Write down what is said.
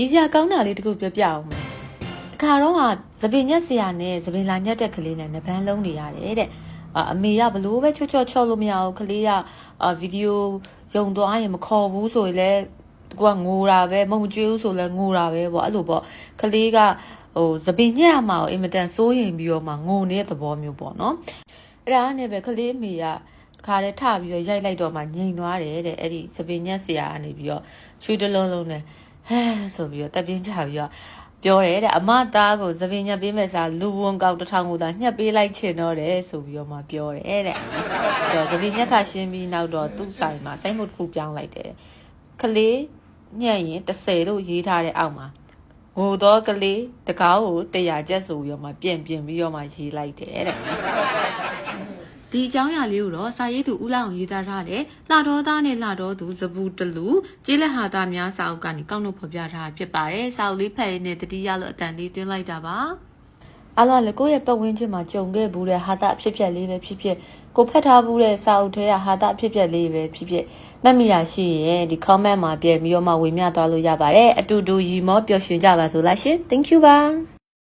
ရည်စရာကောင်းတာလေးတခုပြောပြအောင်မယ်တခါတော့ကသပင်ညက်ဆရာနဲ့သပင်လာညက်တဲ့ကလေးနဲ့နှပန်းလုံးနေရတယ်တဲ့အမေကဘလို့ပဲချော့လို့မရဘူးကလေးကဗီဒီယိုယုံသွားရင်မခေါ်ဘူးဆိုရင်လည်းကိုကငိုတာပဲမုံကျွေးဘူးဆိုလည်းငိုတာပဲပေါ့အဲ့လိုပေါ့ကလေးကသပင်ညက်ရမှာကိုအင်မတန်စိုးရင်ပြီးတော့မှငိုနေတဲ့သဘောမျိုးပေါ့နော်အဲ့ဒါနဲ့ပဲကလေးအမေကတခါတည်းထပြီးတော့ရိုက်လိုက်တော့မှငြိမ်သွားတယ်တဲ့အဲ့ဒီသပင်ညက်ဆရာကနေပြီးတော့ချွေးတလုံးလုံးနဲ့ဟဲဆိုပြီးတော့တက်ပြင်းချပြီးတော့ပြောတယ်တဲ့အမသားကိုသပင်ညက်ပေးမဲ့စားလူဝန်ကောက်1000ကိုသာညှက်ပေးလိုက်ချင်တော့တယ်ဆိုပြီးတော့မှပြောတယ်တဲ့အဲ့တော့သပင်ညက်ကရှင်းပြီးနောက်တော့သူ့ဆိုင်မှာစိုက်မှုတစ်ခုပြောင်းလိုက်တယ်ကလေးညက်ရင်30လို့ရေးထားတဲ့အောက်မှာငိုတော့ကလေးတကောက်ကို100ကျပ်ဆိုပြီးတော့မှပြင်ပြီးတော့မှရေးလိုက်တယ်တဲ့ဒီအကြောင်းအရာလေးကိုတော့စာရေးသူဦးလောင်ရေးသားထားတယ်လှတော်သားနဲ့လှတော်သူဇပူတလူကျေးလက်ဟာသားများစာအုပ်ကနေကောက်နှုတ်ဖော်ပြထားဖြစ်ပါတယ်စာအုပ်လေးဖတ်ရင်းနဲ့တတိယလို့အတန်လေးတွင်းလိုက်တာပါအားလုံးလည်းကိုယ့်ရဲ့ပတ်ဝန်းကျင်မှာကြုံခဲ့ဘူးတဲ့ဟာသားအဖြစ်ပြက်လေးပဲဖြစ်ဖြစ်ကိုဖတ်ထားဘူးတဲ့စာအုပ်ထဲကဟာသားအဖြစ်ပြက်လေးပဲဖြစ်ဖြစ်မှတ်မိရရှိရင်ဒီ comment မှာပြန်ပြီးတော့မှဝေမျှသွားလို့ရပါတယ်အတူတူရီမောပျော်ရွှင်ကြပါစို့လားရှင် thank you ပါ